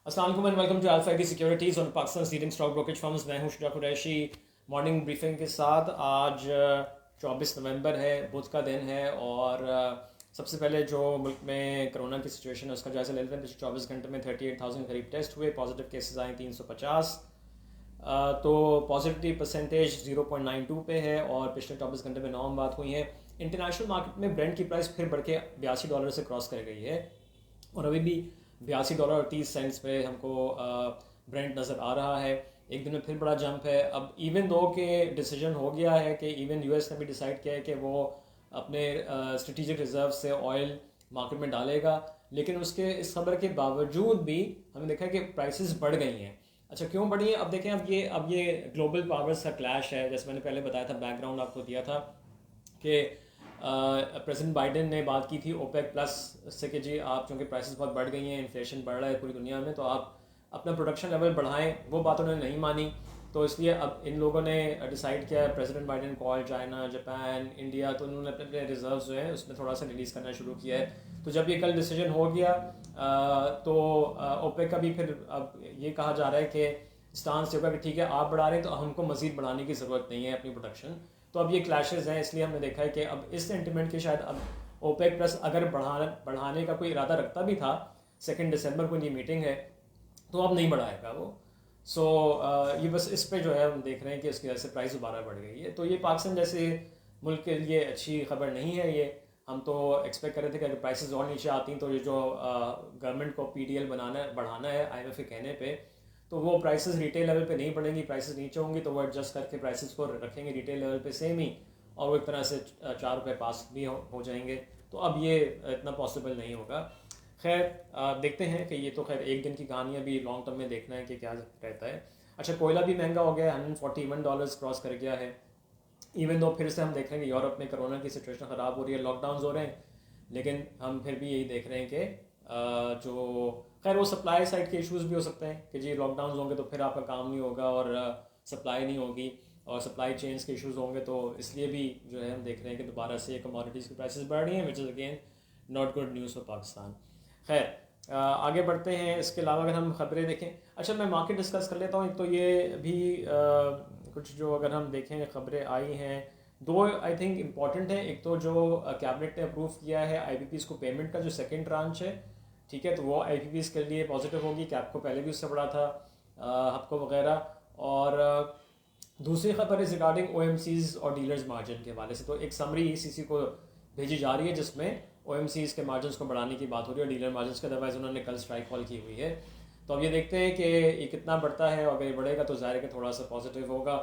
अस्सलाम वालेकुम and welcome to Alpha I securities on Pakistan leading stock brokerage firms. मैं हूं शुजा कुरैशी मॉर्निंग ब्रीफिंग के साथ। आज 24 नवंबर है, बुध का दिन है और सबसे पहले जो मुल्क में कोरोना की सिचुएशन है उसका जायज़ा ले लेते हैं। पिछले 24 घंटे में 38,000 करीब टेस्ट हुए, पॉजिटिव केसेस आए 350। तो पॉजिटिविटी परसेंटेज 0.92 पे है और पिछले 24 घंटे में 9 बात हुई है। इंटरनेशनल मार्केट में ब्रेंट की प्राइस फिर बढ़ के $82 से क्रॉस कर गई है और अभी भी $82.30 पे हमको ब्रेंट नज़र आ रहा है। एक दिन में फिर बड़ा जंप है। अब इवन दो के डिसीजन हो गया है कि इवन यूएस ने भी डिसाइड किया है कि वो अपने स्ट्रेटिजिक रिजर्व से ऑयल मार्केट में डालेगा, लेकिन उसके इस खबर के बावजूद भी हमने देखा है कि प्राइसेस बढ़ गई हैं। अच्छा, क्यों बढ़ी है? अब देखें, अब ये ग्लोबल पावर्स का क्लैश है। जैसे मैंने पहले बताया था, बैकग्राउंड आपको दिया था कि प्रेसिडेंट बाइडेन ने बात की थी ओपेक प्लस से कि जी आप, चूँकि प्राइसेस बहुत बढ़ गई हैं, इन्फ्लेशन बढ़ रहा है पूरी दुनिया में, तो आप अपना प्रोडक्शन लेवल बढ़ाएं। वो बात उन्होंने नहीं मानी, तो इसलिए अब इन लोगों ने डिसाइड किया है, president Biden call China, Japan, India, तो उन्होंने अपने अपने रिजर्व जो हैं उसमें थोड़ा सा रिलीज़ करना शुरू किया है। तो जब ये कल डिसीजन हो गया तो ओपेक का भी फिर अब ये कहा जा रहा है कि स्टांस होगा कि ठीक है आप बढ़ा रहे हैं तो हमको मज़ीद बढ़ाने की ज़रूरत नहीं है अपनी प्रोडक्शन। तो अब ये क्लैशेस हैं, इसलिए हमने देखा है कि अब इस सेंटिमेंट के शायद अब ओपेक प्लस अगर बढ़ाने का कोई इरादा रखता भी था, 2 दिसंबर को ये मीटिंग है, तो अब नहीं बढ़ाएगा वो। सो ये बस इस पे जो है हम देख रहे हैं कि इसकी वजह से प्राइस दोबारा बढ़ गई है। तो ये पाकिस्तान जैसे मुल्क के लिए अच्छी खबर नहीं है। ये हम तो एक्सपेक्ट कर रहे थे कि अगर प्राइसेस और नीचे आती तो ये जो गवर्नमेंट को पीडीएल बढ़ाना है आईएमएफ के कहने पे, तो वो प्राइसेस रिटेल लेवल पे नहीं बढ़ेंगी, प्राइसेस नीचे होंगी तो वो एडजस्ट करके प्राइसेस को रखेंगे रिटेल लेवल पे सेम ही, और वो एक तरह से ₹4 पास भी हो जाएंगे। तो अब ये इतना पॉसिबल नहीं होगा। खैर देखते हैं कि ये तो खैर एक दिन की कहानी है, अभी लॉन्ग टर्म में देखना है कि क्या रहता है। अच्छा, कोयला भी महंगा हो गया है, $141 क्रॉस कर गया है। इवन दो फिर से हम देख रहे हैं कि यूरोप में कोरोना की सिचुएशन ख़राब हो रही है, लॉकडाउन हो रहे हैं, लेकिन हम फिर भी यही देख रहे हैं कि जो खैर वो सप्लाई साइड के इश्यूज भी हो सकते हैं कि जी लॉकडाउन होंगे तो फिर आपका काम नहीं होगा और सप्लाई नहीं होगी और सप्लाई चेन्स के इश्यूज होंगे, तो इसलिए भी जो है हम देख रहे हैं कि दोबारा से कमोडिटीज़ की प्राइसेस बढ़ रही हैं, which is again not good news for Pakistan. खैर आगे बढ़ते हैं। इसके अलावा अगर हम खबरें देखें, अच्छा मैं मार्केट डिस्कस कर लेता हूँ। एक तो ये भी कुछ जो अगर हम देखें खबरें आई हैं, दो आई थिंक इम्पॉर्टेंट है। एक तो जो कैबिनेट ने अप्रूव किया है आईपीपीज़ को पेमेंट का जो सेकंड ट्रांच है, ठीक है, तो वो आईपीपीज़ के लिए पॉजिटिव होगी। कैप को पहले भी उससे बड़ा था, हपको वगैरह। और दूसरी खबर इज रिगार्डिंग ओएमसीज और डीलर्स मार्जिन के हवाले से। तो एक समरी ईसीसी को भेजी जा रही है जिसमें ओएमसीज के मार्जिन को बढ़ाने की बात हो रही है और डीलर मार्जिन के, अदरवाइज उन्होंने कल स्ट्राइक कॉल की हुई है। तो अब ये देखते हैं कि ये कितना बढ़ता है, और अगर ये बढ़ेगा तो ज़ाहिर है कि थोड़ा सा पॉजिटिव होगा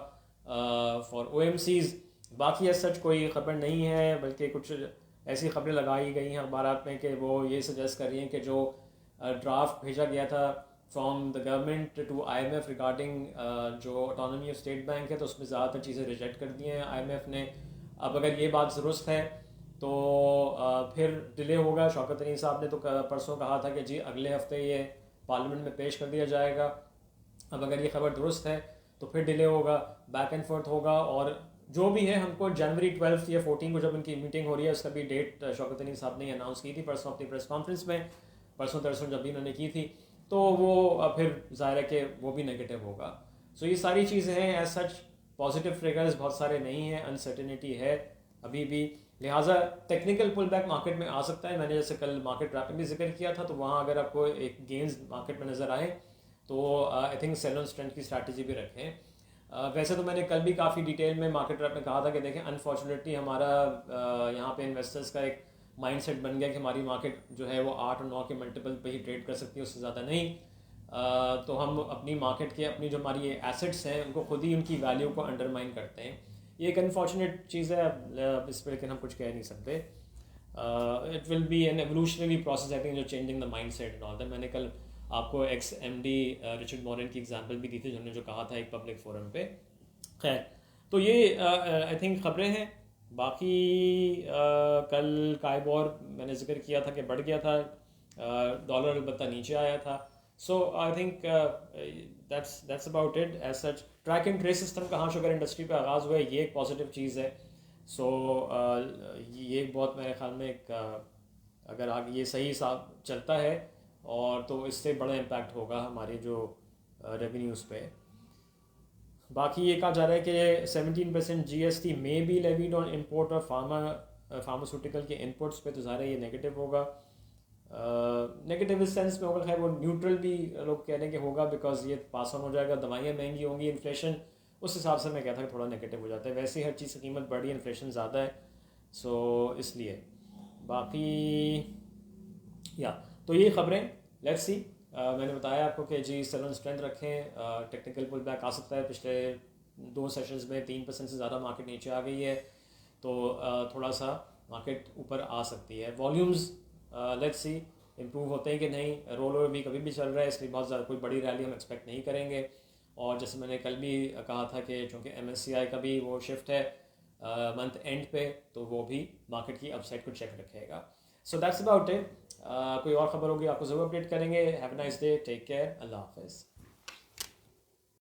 फॉर ओएमसीज। बाकी ऐसा सच कोई खबर नहीं है, बल्कि कुछ ऐसी खबरें लगाई गई हैं अखबार में कि वो ये सजेस्ट कर रही हैं कि जो ड्राफ्ट भेजा गया था from the government to IMF regarding जो ऑटोनॉमी ऑफ स्टेट बैंक है, तो उसमें ज़्यादातर चीज़ें रिजेक्ट कर दी हैं आईएमएफ ने। अब अगर ये बात दुरुस्त है तो फिर डिले होगा। शौकत अली साहब ने तो परसों कहा था कि जी अगले हफ्ते ये पार्लियामेंट में पेश कर दिया जाएगा। अब अगर ये खबर दुरुस्त है तो फिर डिले होगा, बैक एंड फोर्थ होगा, और जो भी है हमको जनवरी 12 या 14 को जब इनकी मीटिंग हो रही है उसका भी डेट शौकत अली साहब ने अनाउंस की थी परसों अपनी प्रेस कॉन्फ्रेंस में, परसों तरसों जब भी इन्होंने की थी, तो वो फिर ज़ाहिर है कि वो भी नेगेटिव होगा। सो ये सारी चीज़ें हैं। एज सच पॉजिटिव फिगर्स बहुत सारे नहीं हैं, अनसर्टेनिटी है अभी भी, लिहाजा टेक्निकल पुल बैक मार्केट में आ सकता है। मैंने जैसे कल मार्केट रैपिंग भी जिक्र किया था, तो वहाँ अगर आपको एक गेंस मार्केट में नज़र आए तो I think sell on strength की स्ट्रैटेजी भी रखें। वैसे तो मैंने कल भी काफ़ी डिटेल में मार्केट रैप में कहा था कि देखें अनफॉर्चुनेटली हमारा यहाँ पे इन्वेस्टर्स का एक माइंडसेट बन गया कि हमारी मार्केट जो है वो 8 और 9 के मल्टीपल पे ही ट्रेड कर सकती है, उससे ज़्यादा नहीं। तो हम अपनी मार्केट के अपनी जो हमारी एसेट्स हैं उनको खुद ही उनकी वैल्यू को अंडरमाइन करते हैं। ये एक अनफॉर्चुनेट चीज़ है इस पर, लेकिन हम कुछ कह नहीं सकते। It will be an evolutionary process I think, जो changing the mind set and all that. मैंने कल आपको एक्स एमडी रिचर्ड मॉरेन की एग्जांपल भी दी थी, जिन्होंने जो कहा था एक पब्लिक फोरम पे। खैर, तो ये आई थिंक खबरें हैं। बाकी कल काइबोर मैंने जिक्र किया था कि बढ़ गया था, डॉलर अलबत्ता नीचे आया था। So I think that's about it. As such track and trace system का हाँ शुगर इंडस्ट्री पे आगाज़ हुआ है, ये एक पॉजिटिव चीज़ है। सो ये बहुत मेरे ख्याल में एक अगर आगे ये सही साफ चलता है और तो इससे बड़ा इम्पैक्ट होगा हमारे जो रेवेन्यूज़ पे। बाकी ये कहा जा रहा है कि 17% GST में बी लेवीड ऑन इम्पोर्ट और फार्मास्यूटिकल के इनपुट्स पे, तो ज़ाहिर है ये नेगेटिव होगा। नेगेटिव इस सेंस में होगा, खैर वो न्यूट्रल भी लोग कह रहे हैं कि होगा, बिकॉज ये पास ऑन हो जाएगा, दवाइयाँ महंगी होंगी, इन्फ्लेशन उस हिसाब से मैं कहता कि थोड़ा नेगेटिव हो जाता है। वैसे ही हर चीज़ की कीमत बढ़ी है, इन्फ्लेशन ज़्यादा है, सो इसलिए। बाकी या तो ये ख़बरें, लेट्स सी। मैंने बताया आपको कि जी सेल ऑन स्ट्रेंथ रखें, टेक्निकल पुल बैक आ सकता है। पिछले 2 सेशंस में 3% से ज़्यादा मार्केट नीचे आ गई है, तो थोड़ा सा मार्केट ऊपर आ सकती है। वॉल्यूम्स लेट्स सी इम्प्रूव होते हैं कि नहीं। रोल ओवर भी कभी भी चल रहा है, इसलिए बहुत ज़्यादा कोई बड़ी रैली हम एक्सपेक्ट नहीं करेंगे। और जैसे मैंने कल भी कहा था कि चूँकि MSCI का भी वो शिफ्ट है मंथ एंड पे, तो वो भी मार्केट की अपसाइड को चेक रखेगा। So that's about it. कोई और ख़बर होगी आपको ज़रूर अपडेट करेंगे। Have a nice day, take care, Allah हाफिज़।